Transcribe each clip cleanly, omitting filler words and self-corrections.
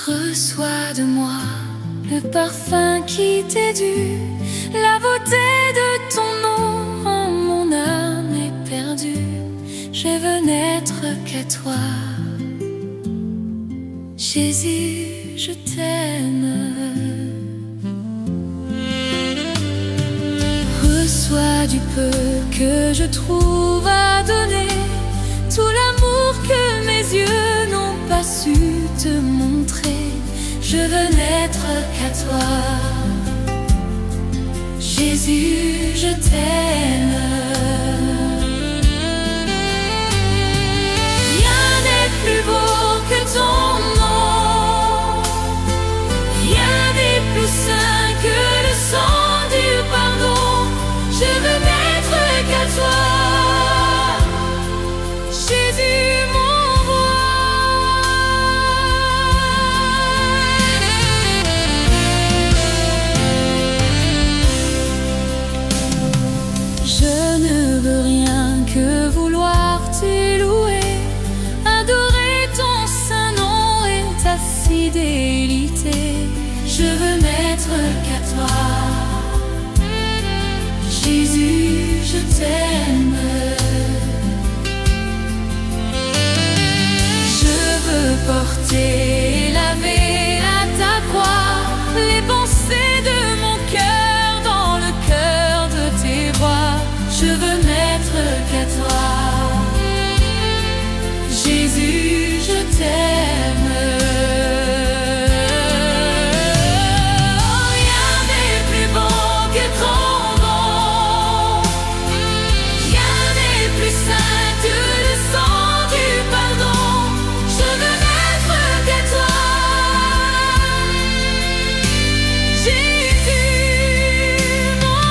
Reçois de moi le parfum qui t'est dû, la beauté de ton nom en mon âme est perdue. Je veux n'être qu'à toi, Jésus, je t'aime. toi du peu que je trouve à donner, tout l'amour que mes yeux n'ont pas su te montrer. Je veux n'être qu'à toi, Jésus, je t'aime. Rien n'est plus beau que ton nom, rien n'est plus saint que le sang du pardon. Je veux n'être qu'à toi, Jésus mon roi. Je ne veux rien que vouloir te louer, adorer ton saint nom et ta fidélité. Je veux n'être qu'à toi, Jésus, je t'aime. Je veux porter, laver à ta croix les pensées de mon cœur dans le cœur de tes voix. Je veux n'être qu'à toi, Jésus, je t'aime. Rien n'est plus beau que ton nom, rien n'est plus saint que le sang du pardon. Je veux n'être qu'à toi, Jésus mon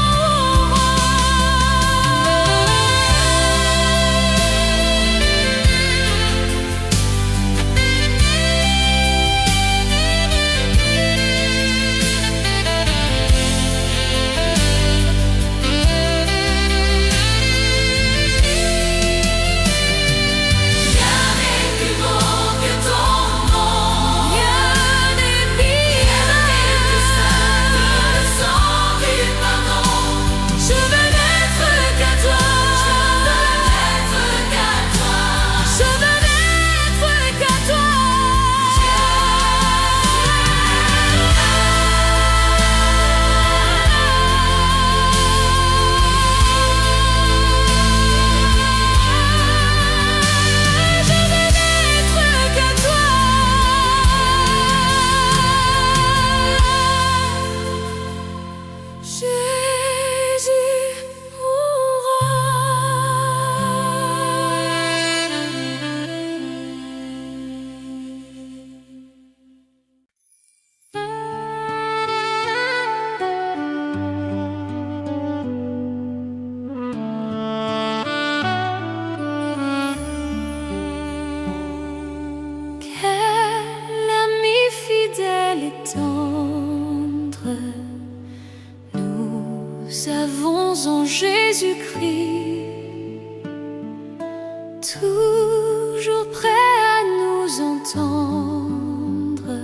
roi. Quel ami fidèle et tendre nous avons en Jésus-Christ, toujours prêt à nous entendre,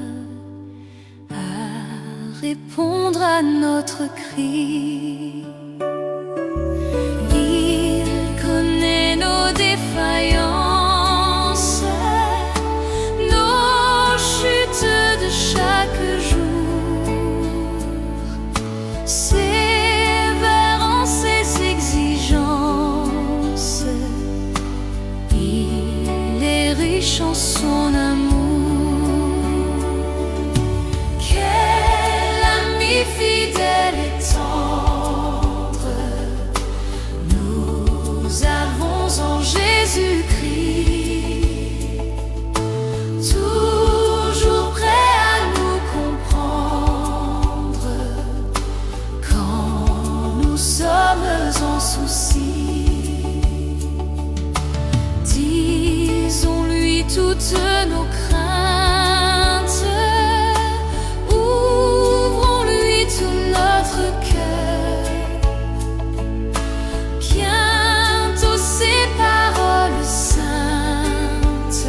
à répondre à notre cri. Il connaît nos défaillances, nos chutes de chaque jour, sévère en ses exigences. Il est riche en son amour. Quel ami fidèle et tendre nous avons en Jésus-Christ, toujours prêt à nous comprendre quand nous sommes en souci. Disons-lui toutes nos craintes, ouvrons-lui tout notre cœur. Bientôt ses paroles saintes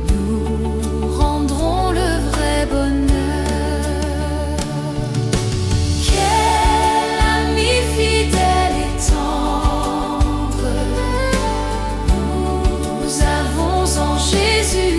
nous rendront le vrai bonheur. Quel ami fidèle et tendre nous avons en Jésus.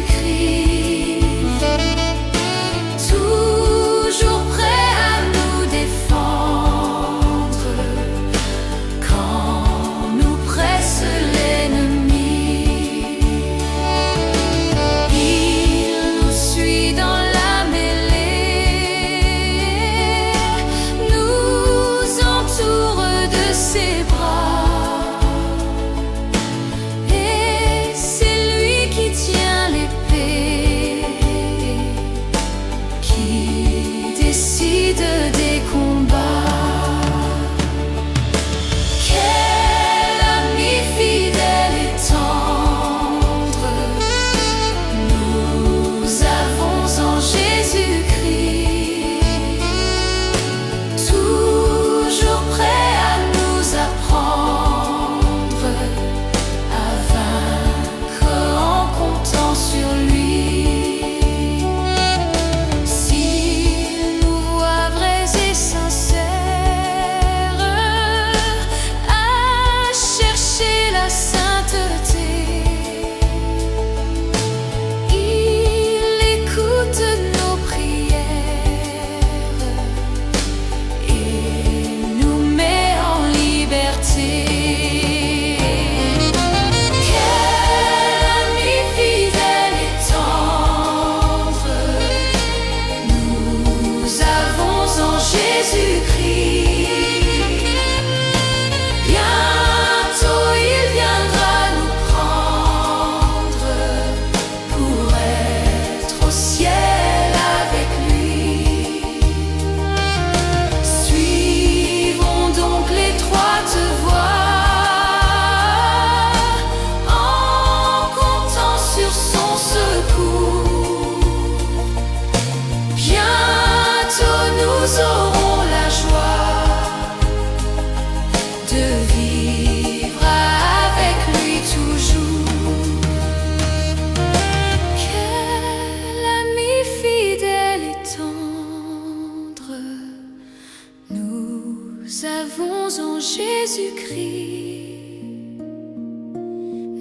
avons en Jésus-Christ.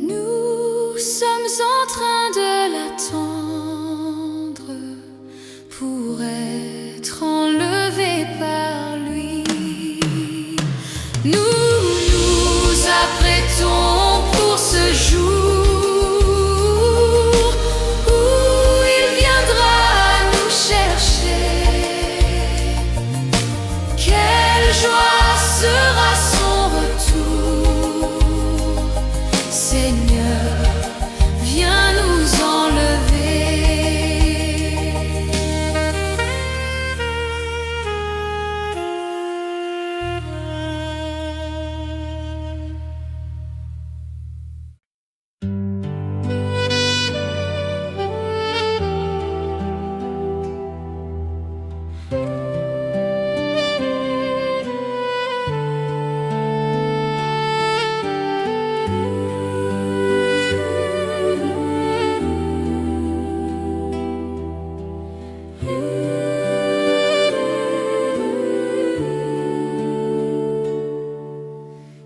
Nous sommes en train de l'attendre pour être enlevés par lui. Nous nous apprêtons pour ce jour où il viendra nous chercher. Quelle joie sera son retour. Seigneur, viens nous enlever.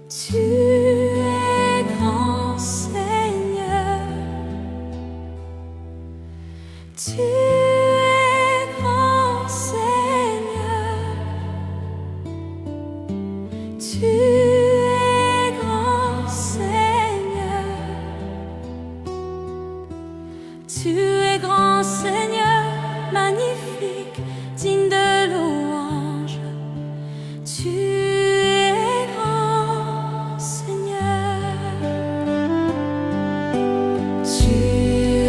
Tu es grand, Seigneur. Tu es grand, Seigneur. Tu es grand, Seigneur. Tu es grand, Seigneur, magnifique, digne de louange. Tu es grand, Seigneur. Tu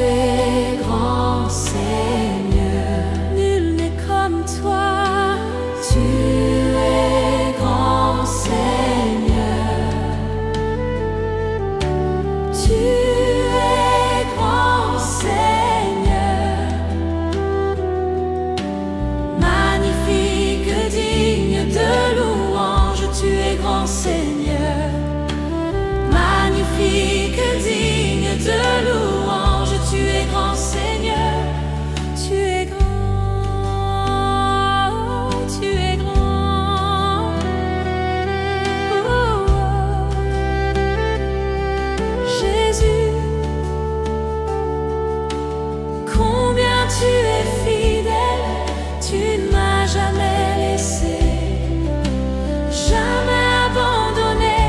es grand, Seigneur. Nul n'est comme toi. Tu es grand, Seigneur. Tu es grand, Seigneur. Magnifique, digne de louange. Tu es grand, Seigneur. Magnifique, digne de louange. Tu es grand, Seigneur. Tu es grand. Tu es grand. Oh, oh. Jésus, combien tu es fidèle. Tu ne m'as jamais laissé, jamais abandonné.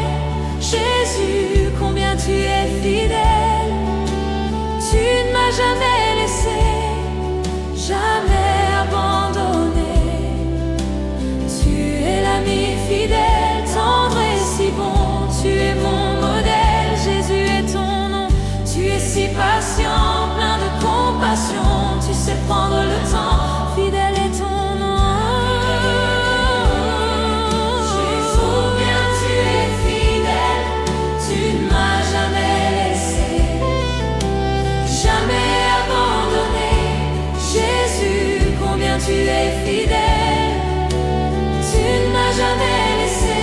Jésus, combien tu es fidèle. Tu ne m'as jamais laissé, jamais abandonné. Tu es l'ami fidèle, tendre et si bon. Tu es mon modèle, Jésus est ton nom. Tu es si patient, plein de compassion. Tu sais prendre le temps, fidèle est ton nom. Combien tu es fidèle. Tu ne m'as jamais laissé, jamais abandonné. Jésus, combien tu es fidèle. Tu ne m'as jamais laissé,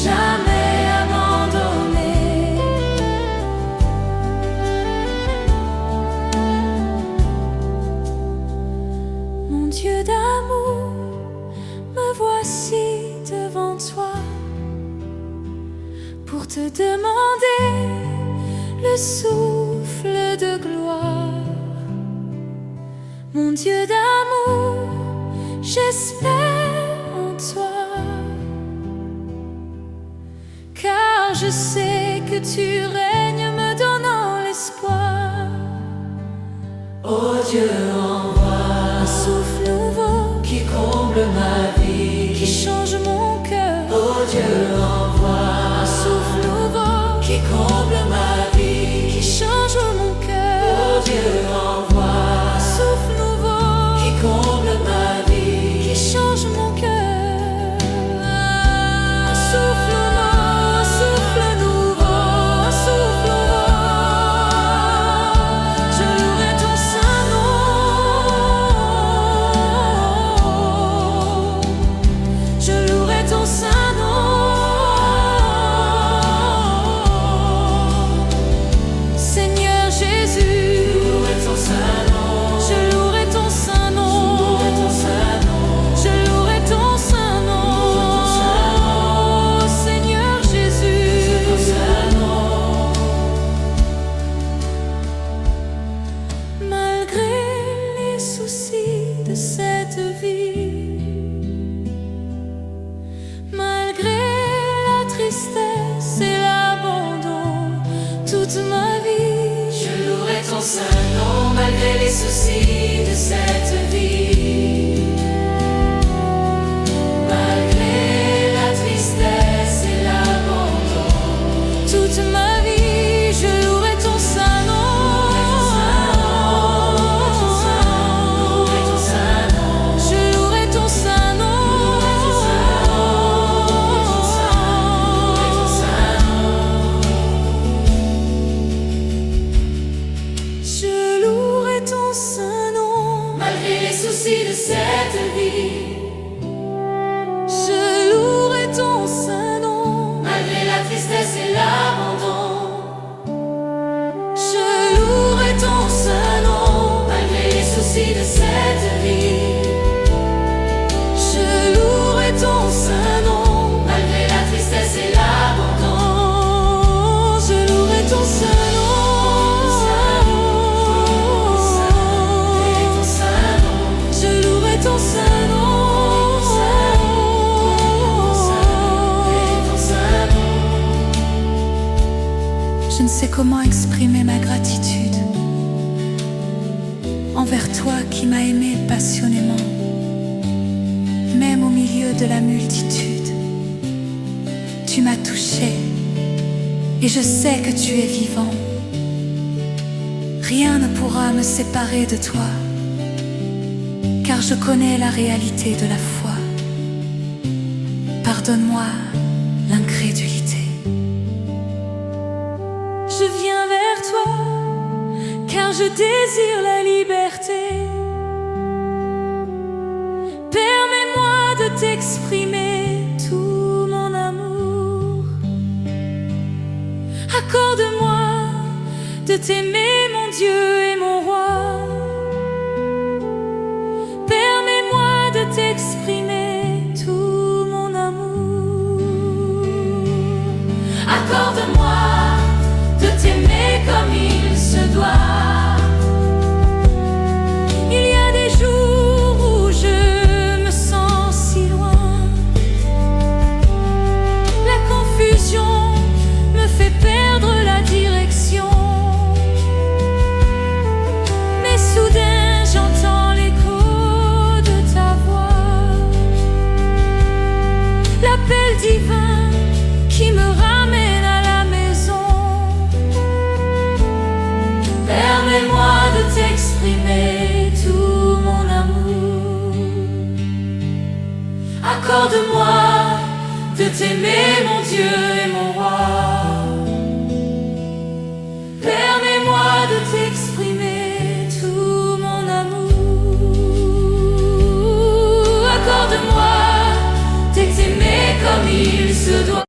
jamais abandonné. Mon Dieu d'amour, me voici devant toi pour te demander le souffle de gloire. Mon Dieu d'amour, j'espère en toi, car je sais que tu règnes me donnant l'espoir. Oh Dieu, envoie Un souffle nouveau qui comble ma vie, qui change mon cœur. Oh Dieu, envoie Un souffle nouveau qui comble ma vie, qui change mon cœur. Oh Dieu, envoie Un souffle nouveau qui comble ma vie, qui change mon cœur. Un souffle nouveau, un souffle nouveau, un souffle nouveau. Je louerai ton saint nom. Je soucis de cette vie, malgré la tristesse et l'abandon. Toute ma vie, je louerai ton saint nom. Je louerai ton saint nom. Je louerai ton saint nom. Malgré les soucis de cette vie, Je louerai ton saint nom. malgré la tristesse et l'abandon. Je louerai ton saint nom. Malgré les soucis de cette vie, Je louerai ton saint nom. malgré la tristesse et l'abandon. Oh, je louerai ton saint nom. Je louerai ton saint nom. Je ne sais comment exprimer ma gratitude envers toi qui m'as aimé passionnément, même au milieu de la multitude. Tu m'as touché et je sais que tu es vivant. Rien ne pourra me séparer de toi, car je connais la réalité de la foi. Pardonne-moi l'incrédulité. Je viens vers toi, car je désire la liberté. Permets-moi de t'exprimer tout mon amour. Accorde-moi de t'aimer, mon Dieu et mon roi. Permets-moi de t'exprimer tout mon amour. Accorde-moi de t'aimer comme il se doit. Il y a des jours où je me sens si loin. La confusion me fait perdre la direction. Mais soudain j'entends l'écho de ta voix, l'appel divin qui me ramène à la maison. Permets-moi de t'exprimer tout mon amour. Accorde-moi de t'aimer, mon Dieu et mon roi. Permets-moi de t'exprimer tout mon amour. Accorde-moi de t'aimer comme il se doit.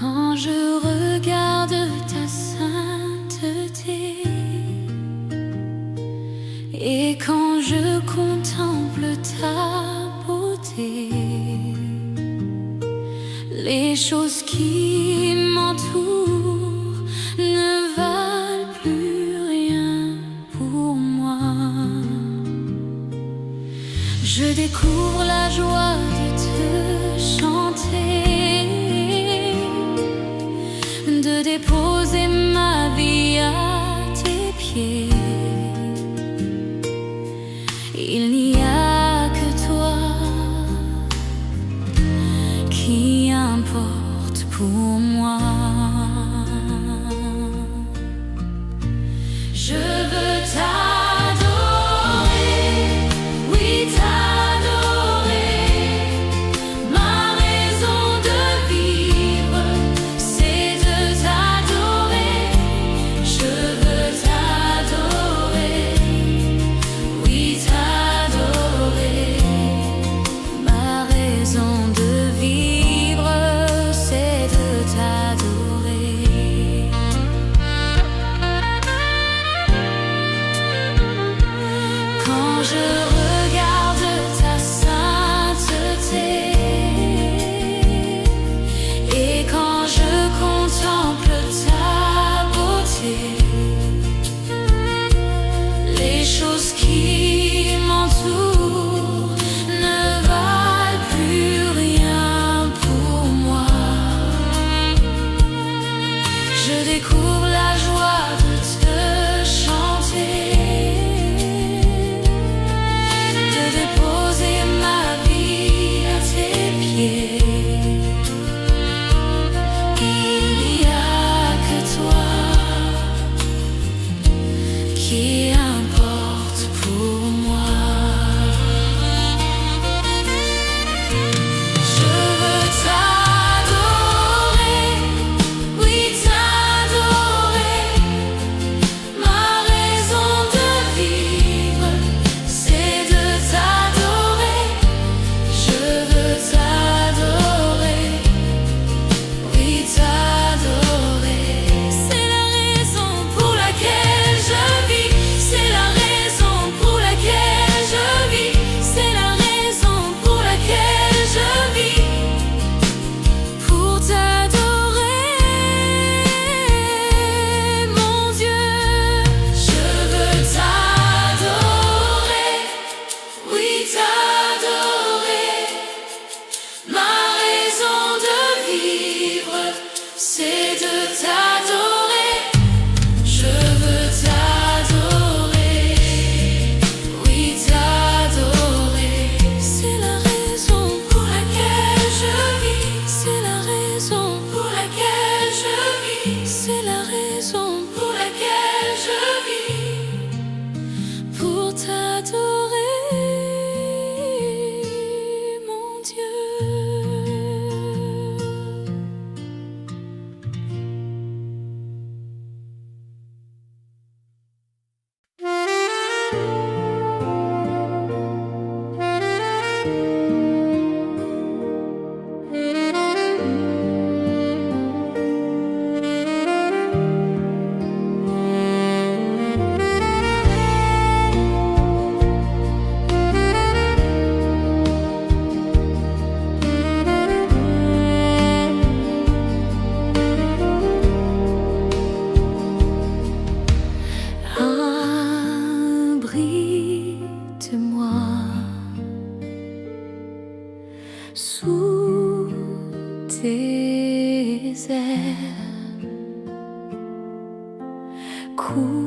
Quand je regarde ta sainteté et quand je contemple ta beauté, les choses qui m'entourent ne valent plus rien pour moi. Je découvre la joie de te chanter, de déposer ma vie à tes pieds. Il n'y a que toi qui importe pour moi. Je veux t'adorer, oui t'adorer. Ma raison de vivre, c'est de t'adorer. Je veux t'adorer, oui t'adorer. Ma raison de vivre, c'est de ailes. Couvre-moi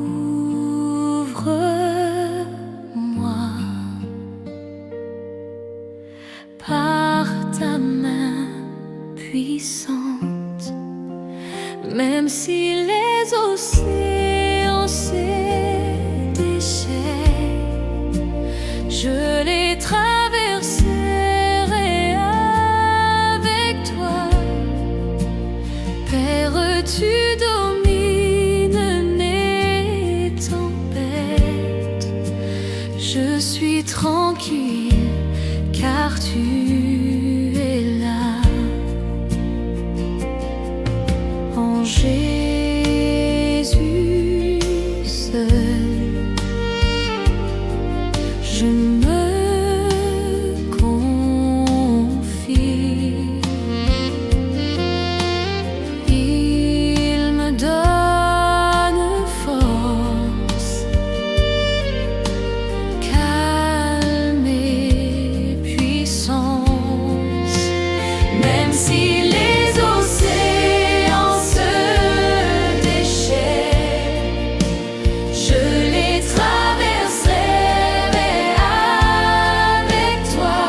par ta main puissante, même si les océans se déchaînent, je les traverserai avec toi. Père, tu domines les tempêtes, je suis tranquille car tu es là. En Jésus seul, je me confie. Il me donne force, calme et puissance, même si les océans se déchaînent, je les traverserai avec toi.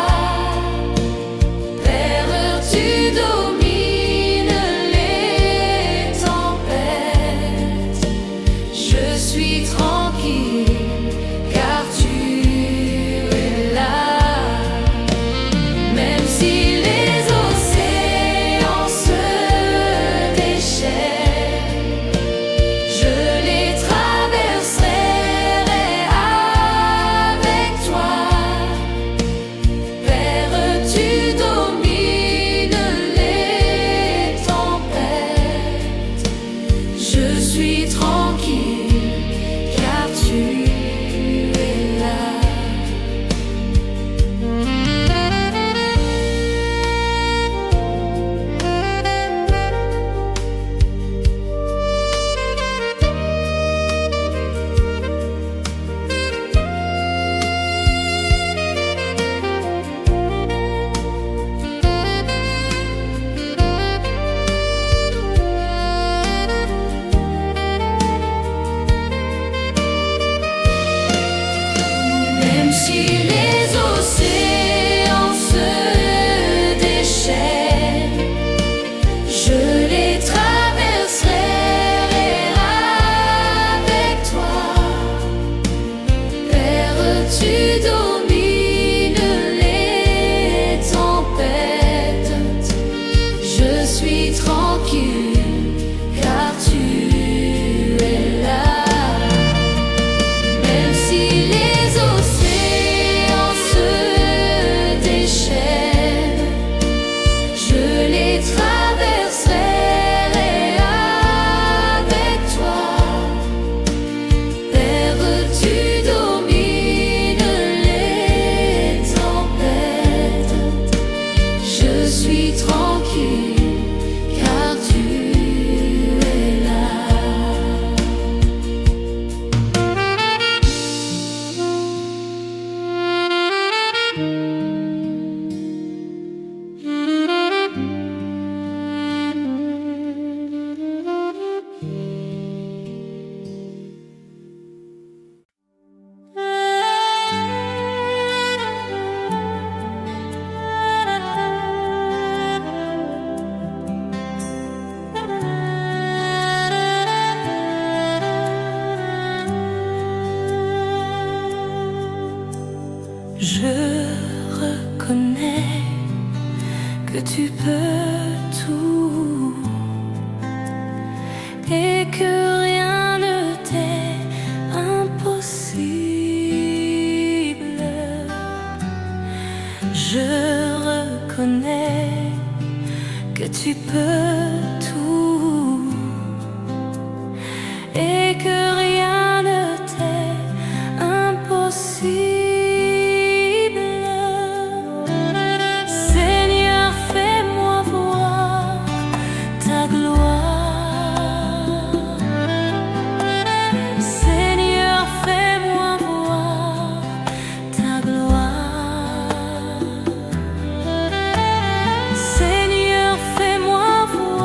Père, tu domines les tempêtes, je suis tranquille car tu es là. Même si les océans se déchaînent, je les traverserai avec toi. Père, tu domines les tempêtes, je suis tranquille car tu es là. Même si les océans se déchaînent, je les traverserai avec toi. Père, tu domines les tempêtes, je suis tranquille car tu es là. Même si les océans se déchaînent, je les traverserai avec toi. Père, tu domines les tempêtes, je suis tranquille car tu es là. Je reconnais que tu peux tout et que rien ne t'est impossible. Je reconnais que tu peux tout et que rien ne t'est impossible. Seigneur, fais-moi voir ta gloire. Seigneur, fais-moi voir ta gloire. Seigneur, fais-moi voir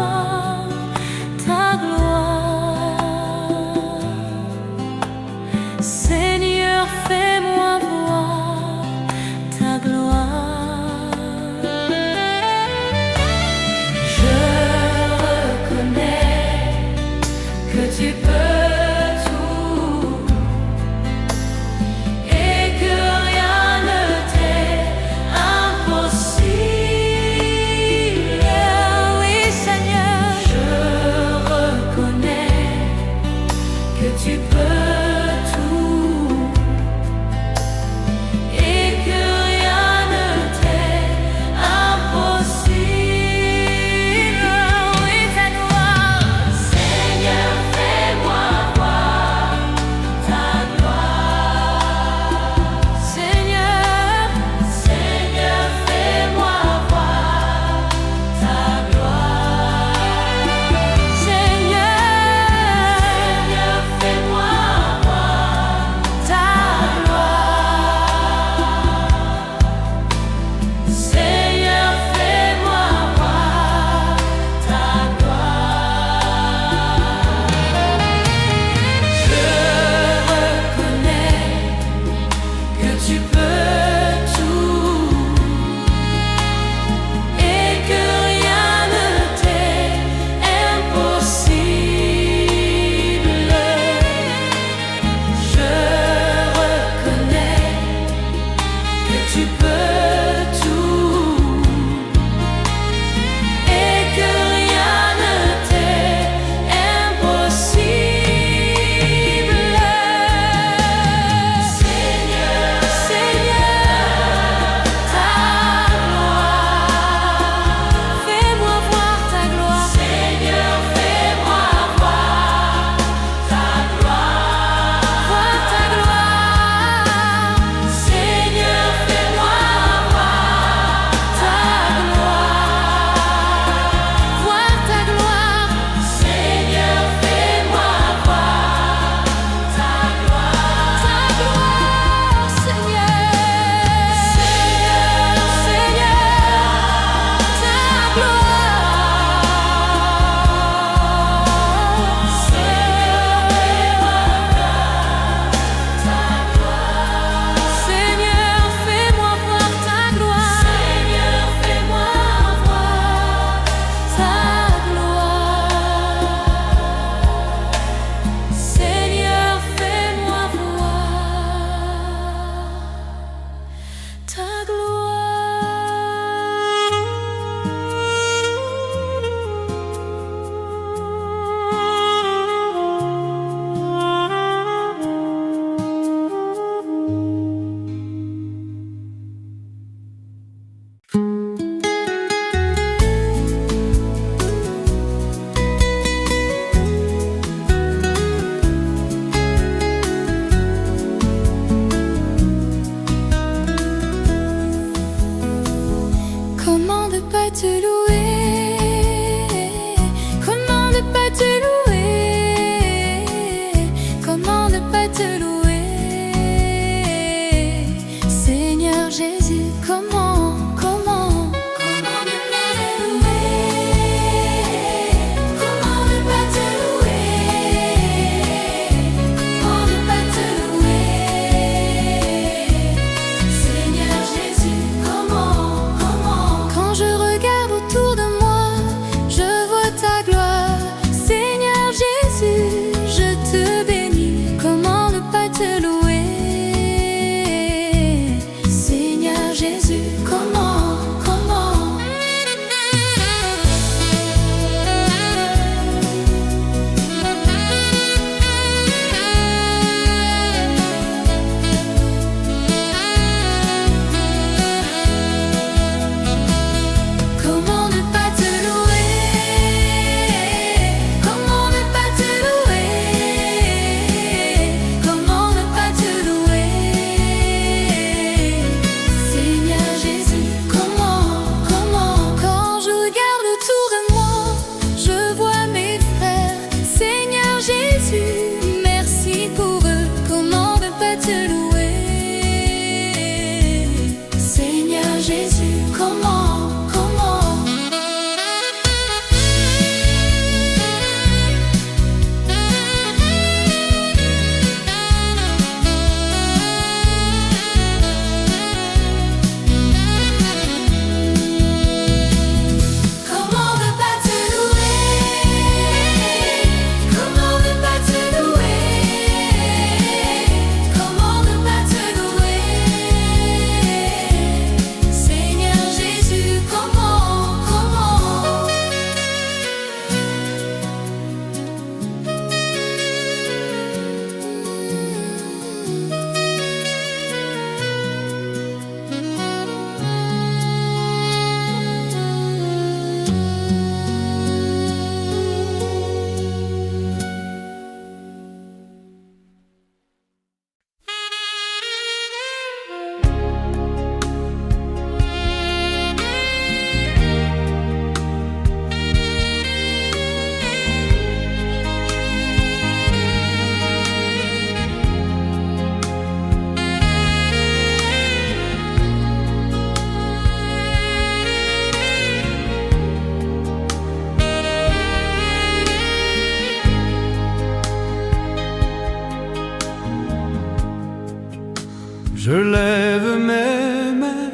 Je lève mes mains,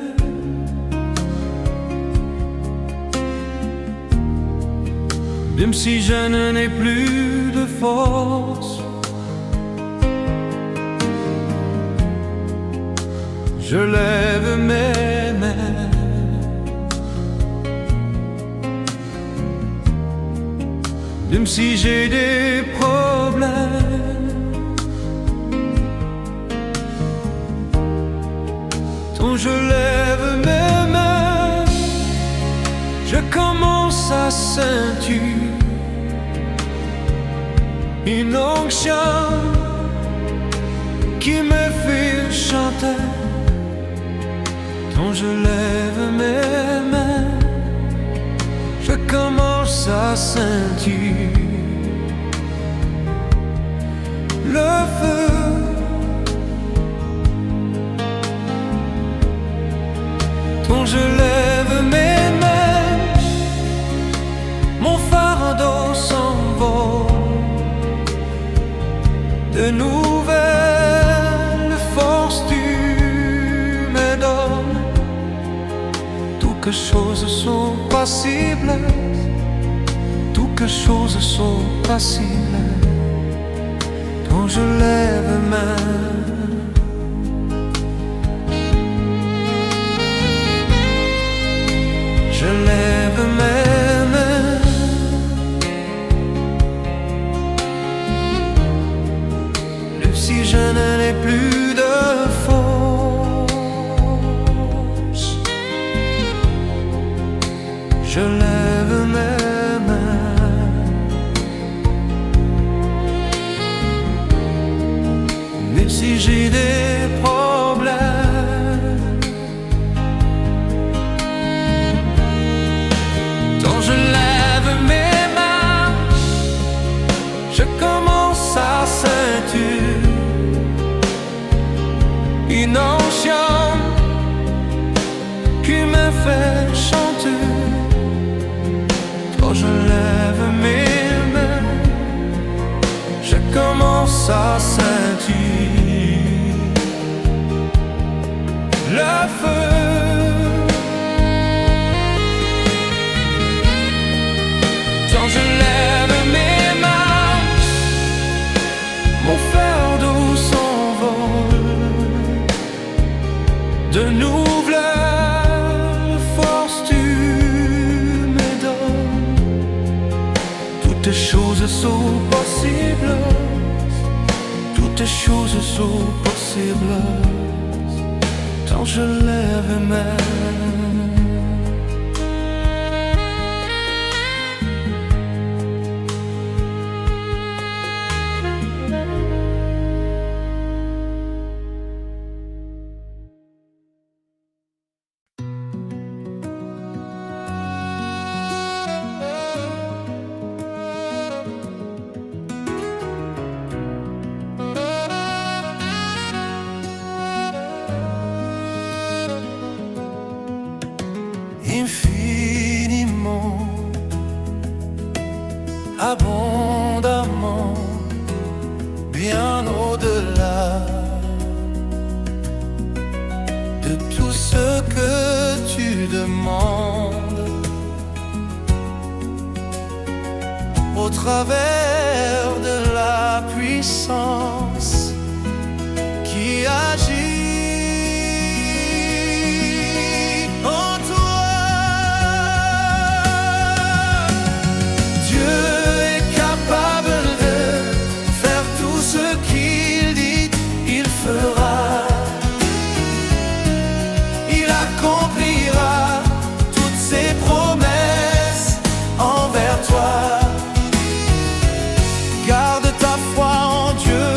même si je n'ai plus de force. Je lève mes mains, même si j'ai des problèmes. Quand je lève mes mains, je commence à sentir une onction qui me fait chanter. Quand je lève mes mains, je commence à sentir le feu. Quand je lève mes mains, mon fardeau s'envole. De nouvelles forces tu me donnes. Toutes choses sont possibles, toutes choses sont possibles. Quand je lève mes mains, je lève mes mains, même si je n'en ai plus de force. Je lève mes mains, même si j'ai des problèmes. Quand je lève mes mains, je commence à sentir une onction qui me fait chanter. Quand je lève mes mains, je commence à sentir le feu. Quand je lève mes mains, mon fardeau s'envole. De nouvelles forces tu me donnes. Toutes choses sont possibles, toutes choses sont possibles. Quand je lève mes mains. Infiniment, abondamment, bien au-delà de tout ce que tu demandes, au travers de la puissance qui agit. Il accomplira toutes ses promesses envers toi. Garde ta foi en Dieu,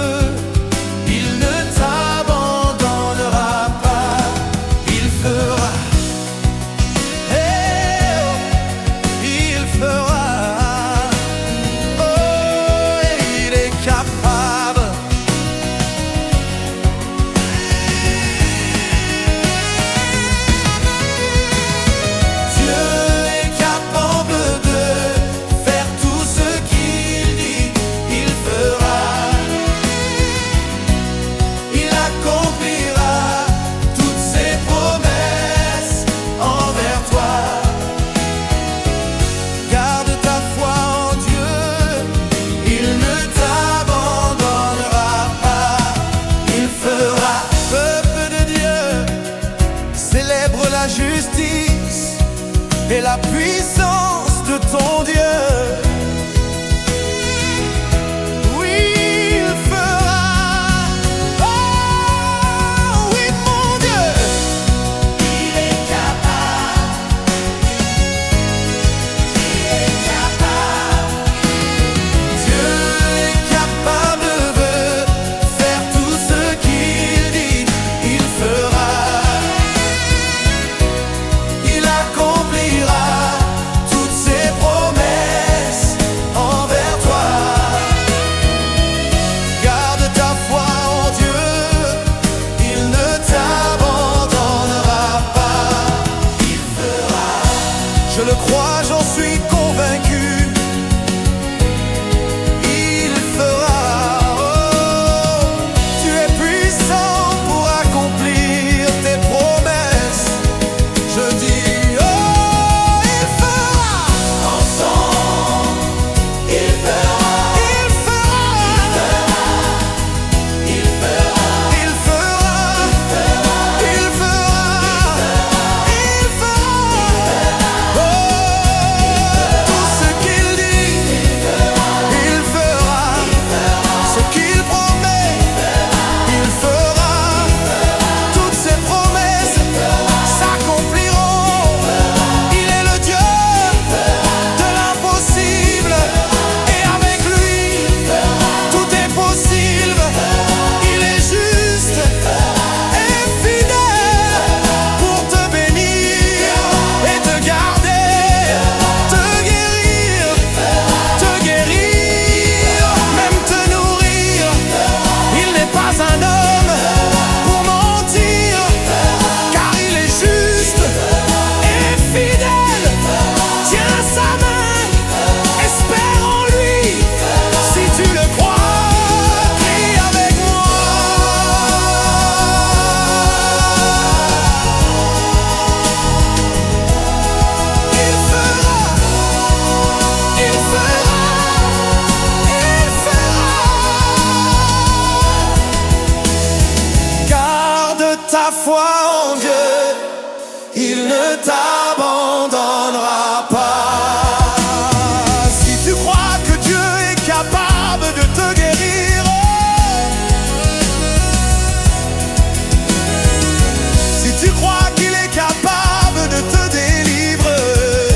et la puissance de ton Dieu. Je le crois, j'en suis convaincu. Il fera. Oh, tu es puissant pour accomplir tes promesses. Je dis, oh, il fera. Ensemble, il fera. Il fera. Il fera. Il fera. Il fera. Il fera. Tout ce qu'il dit, il fera. Ce qu'il promet, il fera. Toutes ses promesses s'accompliront. Il est le Dieu de l'impossible, et avec lui tout est possible. Il est juste et fidèle pour te bénir et te garder, te guérir, même te nourrir. Il n'est pas un homme pour mentir, car il est juste et fidèle. Tiens sa main, espère en lui. Si tu le crois, crie avec moi. Il fera, il fera, il fera. Garde ta foi en Dieu, il ne t'abandonnera pas. Si tu crois que Dieu est capable de te guérir, si tu crois qu'il est capable de te délivrer,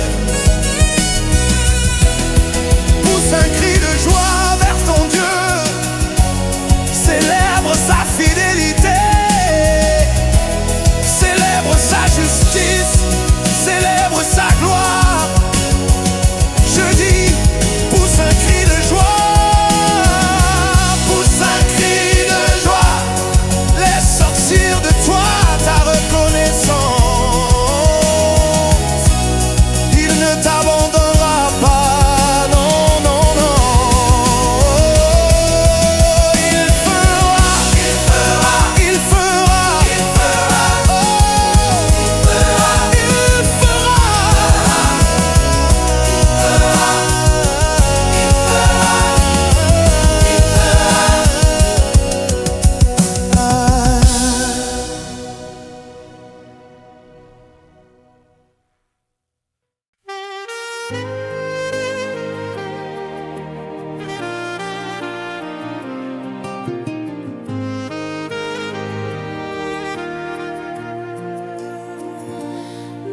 pousse un cri de joie vers ton Dieu, célèbre sa fidélité, célèbre sa justice, célèbre sa gloire. Je dis, pousse un cri de joie, pousse un cri de joie. Laisse sortir de toi ta reconnaissance. Il ne t'abandonnera pas, non, non, non. Il fera, il fera, il fera, il fera. Oh, il fera, il fera.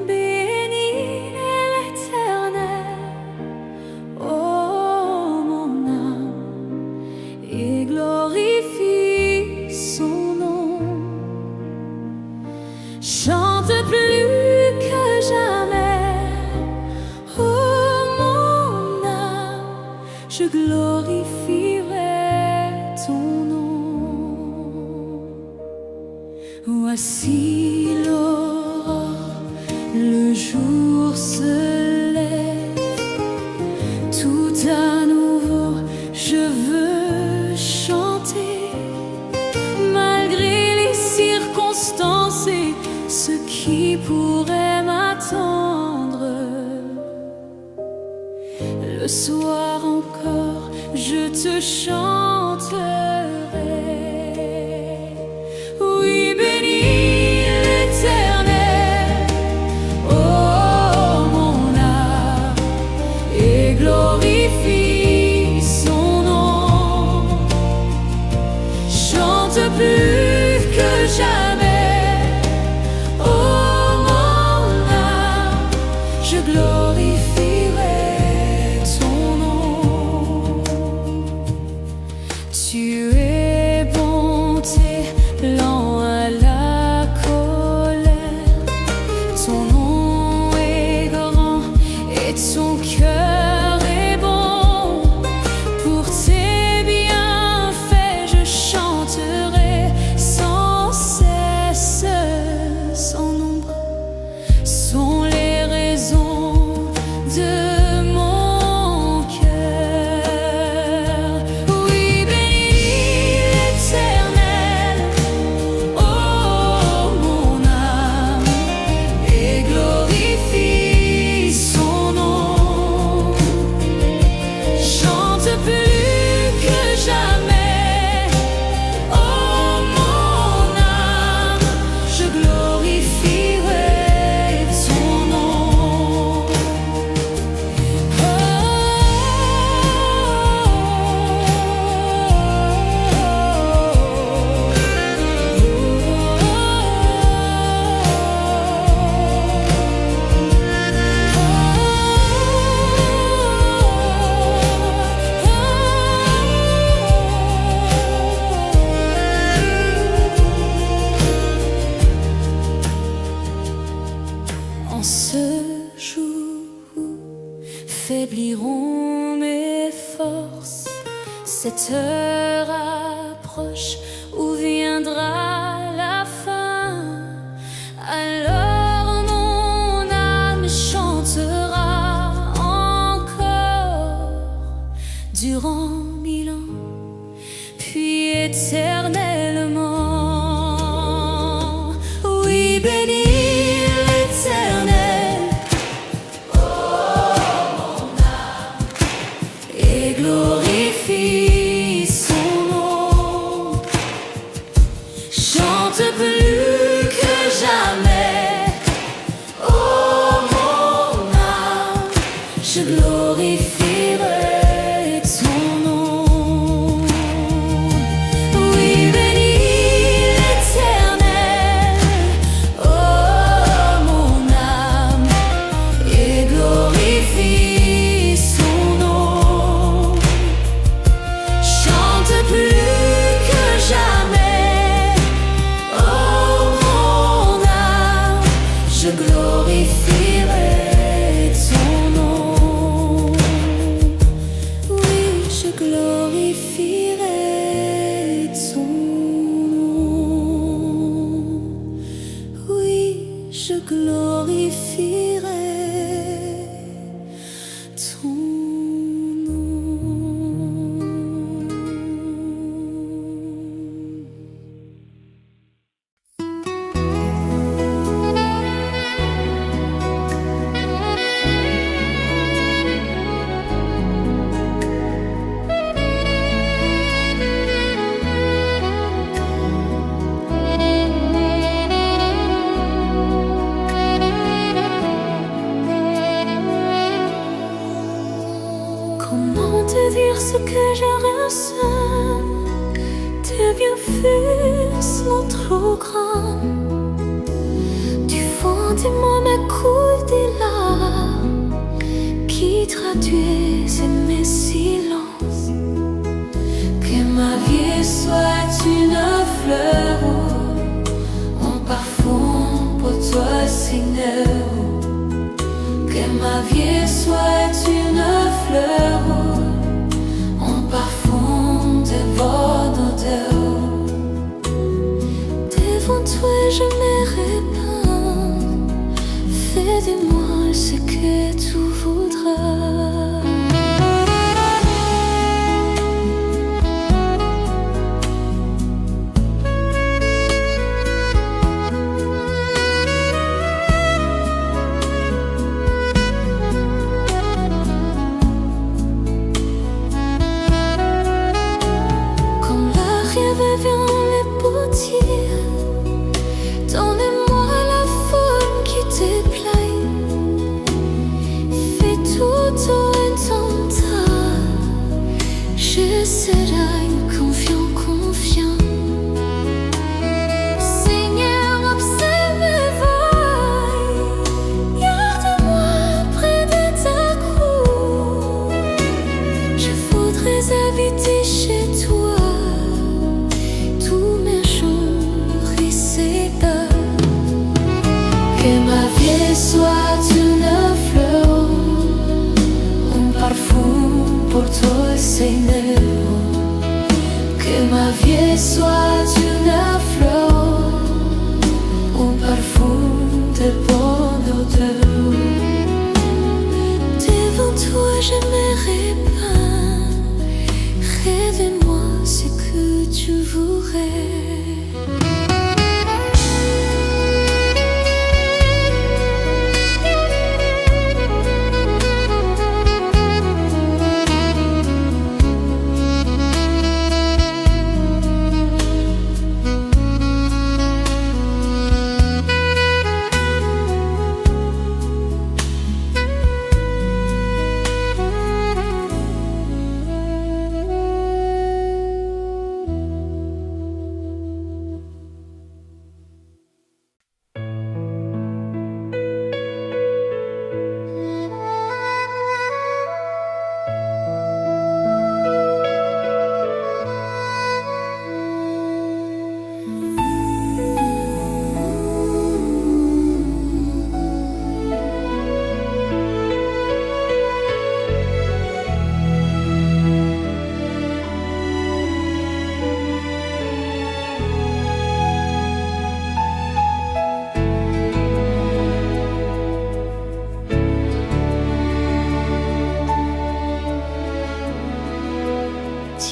Bénis l'Éternel, ô mon âme, et glorifie son nom. Chante plus que jamais, ô mon âme, je glorifierai ton nom. Voici l'aurore, le jour se lève, tout à nouveau je veux chanter, malgré les circonstances et ce qui pourrait m'attendre. Le soir encore, je te chanterai. Oui, bénis l'Éternel, ô mon glorifie son nom. Chante plus que jamais, oh mon âme, je glorifierai ton nom. Tu es bonté, lent à la colère, ton nom est grand et ton cœur est bon. Pour tes bienfaits je chanterai sans cesse, sans nombre sont les raisons de mon cœur. Oui, bénis l'Éternel, oh mon âme, et glorifie son nom. Chante plus que jamais, oh mon âme, je glorifierai son nom. En ce jour où faibliront mes forces, cette heure approche où viendra la fin. Alors mon âme chantera encore durant 1000 ans, puis éternellement. Oui, bénis l'Éternel, et glorifie son nom. Chante plus que jamais, oh mon âme, je glorifierai ton nom. Oui, bénis l'Éternel, oh mon âme, et glorifie son nom. Chante plus que jamais, oh mon âme, je glorifierai ton nom. Oui, je glorifierai ton nom. Oui, je glorifierai ton Comment te dire ce que je ressens? Tes bienfaits sont trop grands. Du fond de moi m'écoulent des larmes qui traduisent mes silences. Que ma vie soit une fleur, un parfum pour toi, Seigneur. Que ma vie soit une fleur, un parfum de bonne odeur. Devant toi je me répands, fais de moi ce que tu voudras. serai confiant, confiant. Seigneur, observe mes voies, garde-moi près de ta croix. Je voudrais habiter chez toi tous mes jours ici-bas. Que ma vie soit une fleur, un parfum pour toi, Seigneur. Que ma vie soit une fleur, un parfum de bonne odeur. Devant toi je me répands, révèle-moi ce que tu voudrais.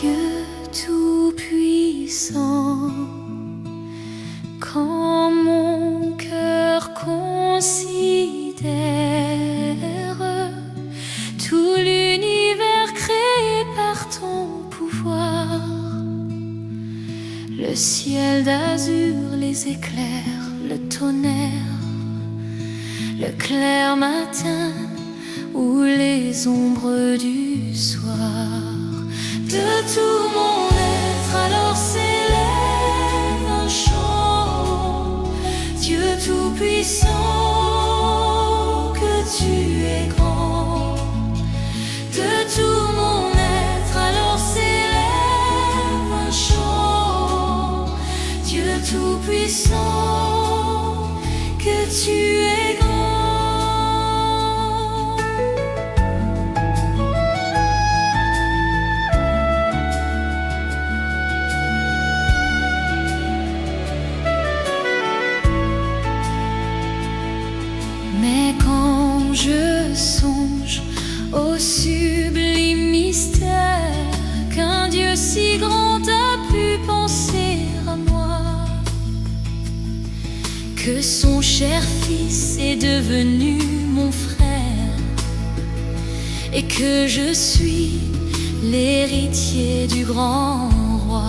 Dieu tout-puissant, quand mon cœur considère tout l'univers créé par ton pouvoir, le ciel d'azur, les éclairs, le tonnerre, le clair matin ou les ombres du soir. De tout mon être alors s'élève un chant. Dieu tout-puissant, que tu es grand. De tout mon être alors s'élève un chant. Dieu tout-puissant, que tu es grand. Mais quand je songe au sublime mystère qu'un Dieu si grand a pu penser à moi, que son cher fils est devenu mon frère et que je suis l'héritier du grand roi,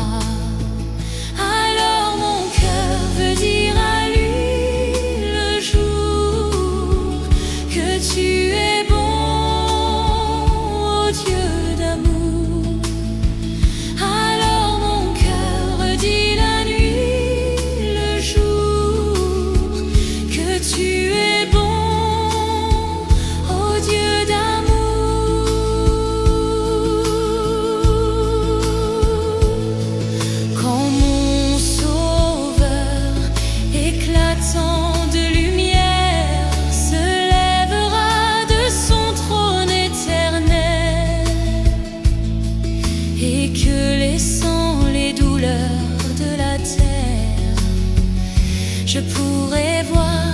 alors mon cœur veut dire à lui tu es bon, oh Dieu d'amour. Alors mon cœur dit la nuit, le jour, que tu es bon, oh Dieu d'amour. Quand mon sauveur éclatant de lumière se trône éternel et que laissant les douleurs de la terre, je pourrai voir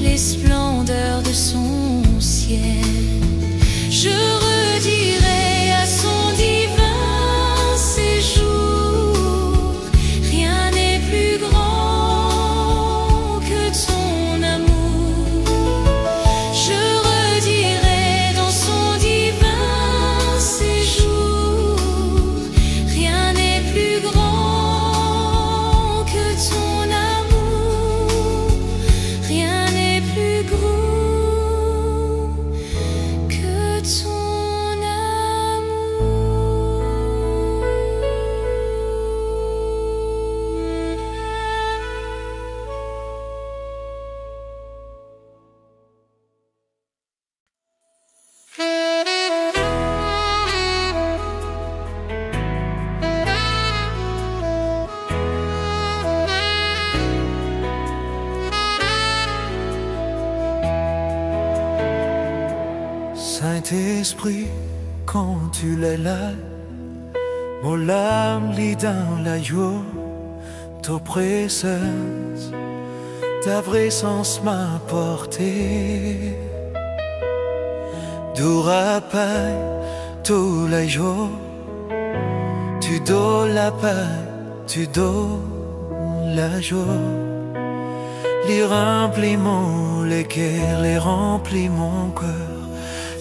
les splendeurs de son ciel. Je redirai à son divin séjour, rien n'est plus grand que ton amour. Je Saint-Esprit, quand tu l'es là, mon âme lit dans la joie, ta présence, ta présence m'a porté. Dura paix tous les jours, tu donnes la paix, tu donnes la joie. Les remplis les cœurs, les remplis mon cœur.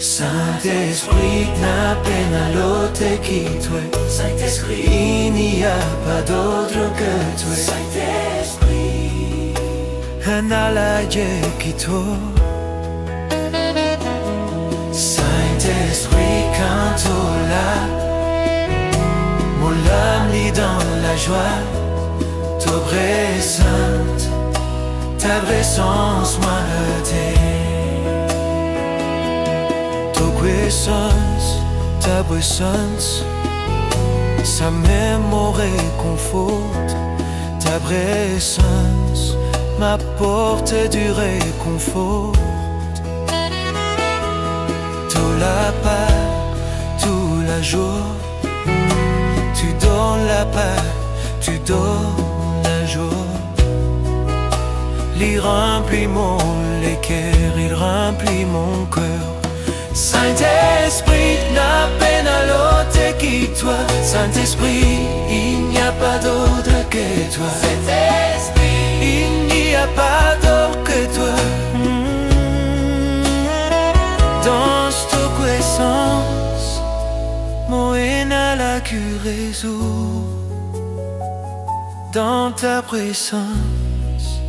Saint-Esprit, n'a peine à l'autre qui toi. Saint-Esprit, il n'y a pas d'autre que toi. Saint-Esprit, un allié qui toi. Saint-Esprit, quand tu l'as, mon âme lit dans la joie, ta présence, ta présence m'a aidé. Ta présence, ça même me réconforte. Ta présence m'apporte du réconfort. Tout la paix, tout la joie, tu donnes la paix, tu donnes la joie. Il remplit les cœurs, il remplit mon cœur. Saint-Esprit, n'a peine à l'autre qui toi. Saint-Esprit, il n'y a pas d'autre que toi. Saint-Esprit, il n'y a pas d'autre que toi. Dans ta puissance, mon haine à la guérison. Dans ta présence,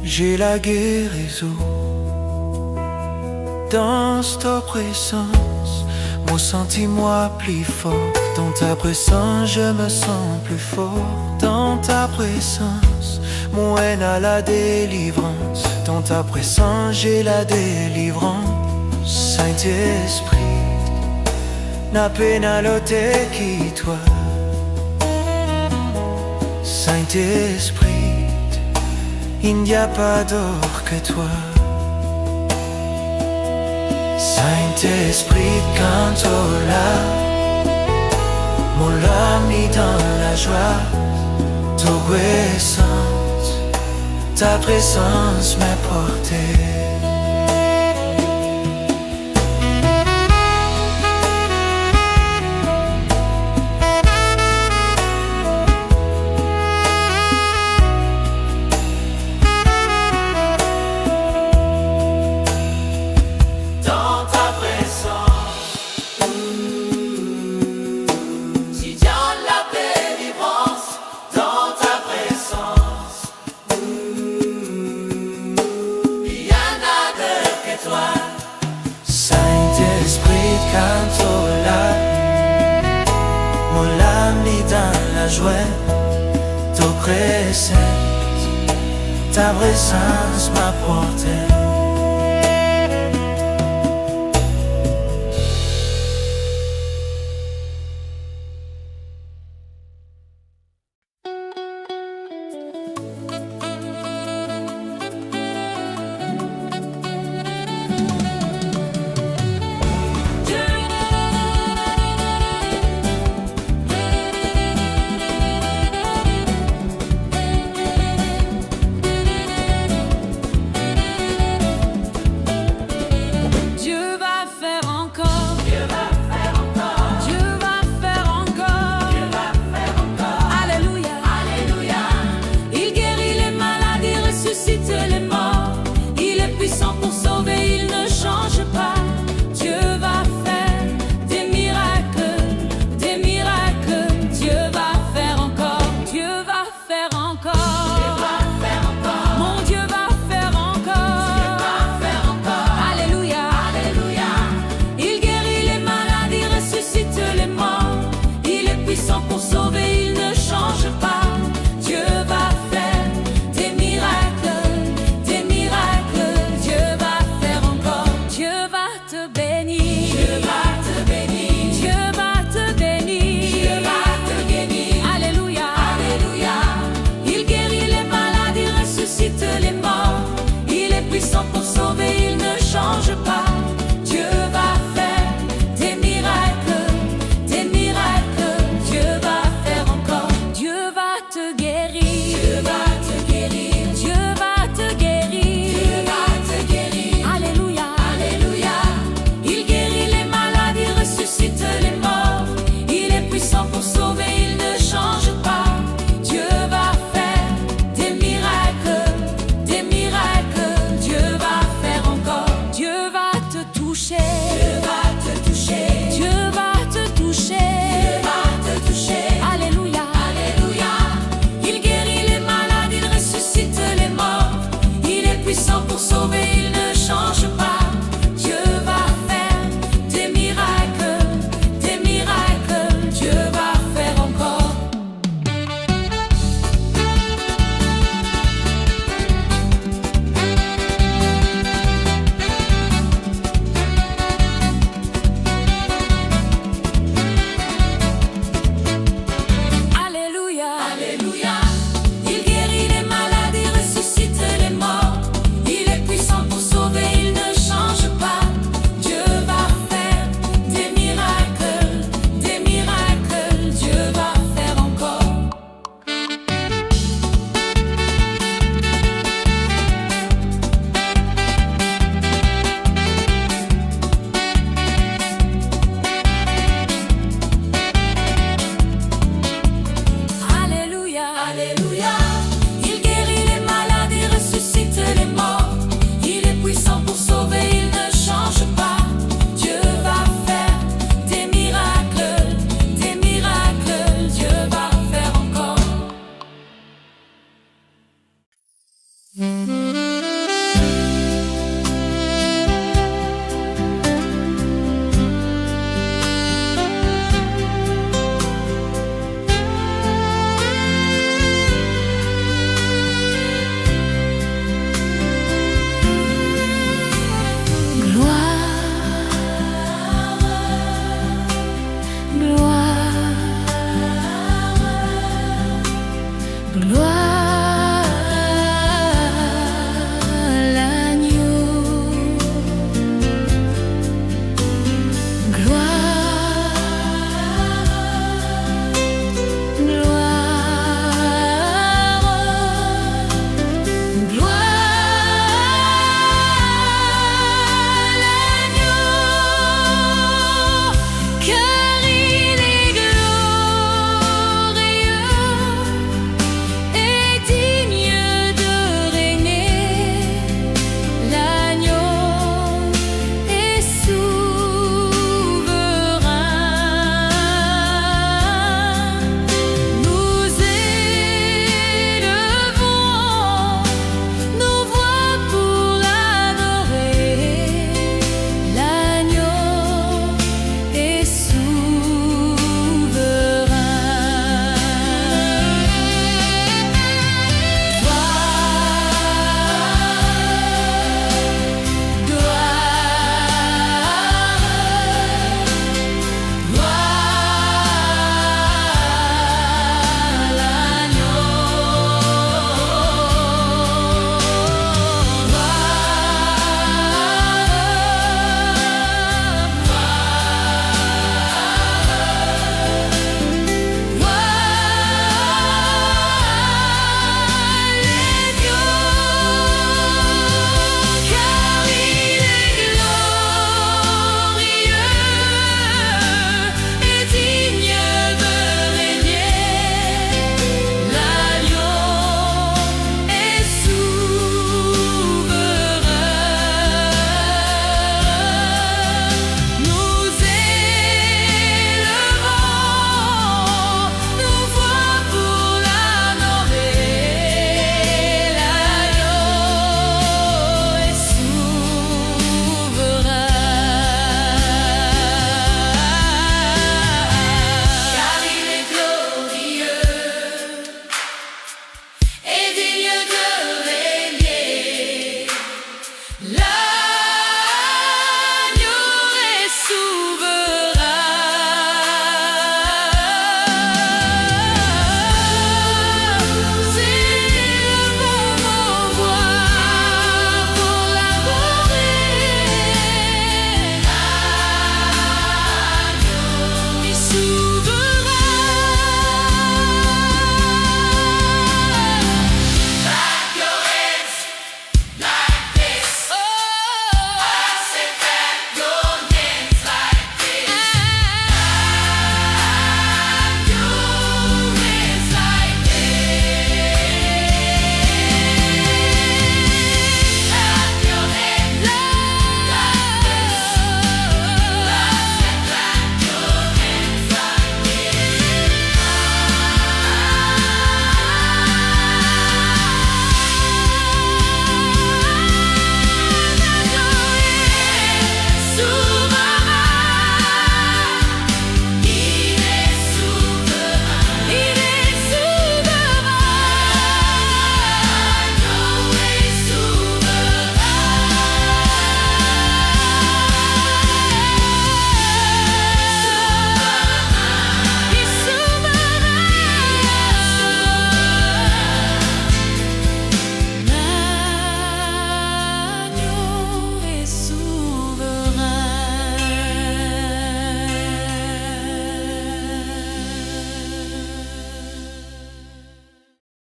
j'ai la guérison. Dans ta présence, mon sentiment plus fort. Dans ta présence, je me sens plus fort. Dans ta présence, mon haine a la délivrance. Dans ta présence, j'ai la délivrance. Saint-Esprit, n'a peine à l'ôter qui toi. Saint-Esprit, il n'y a pas d'autre que toi. Saint-Esprit, quand tu là, mon âme est dans la joie. Ta présence m'a porté. Saint-Esprit, quand tu là, mon âme est dans la joie. Ta présence m'a porté.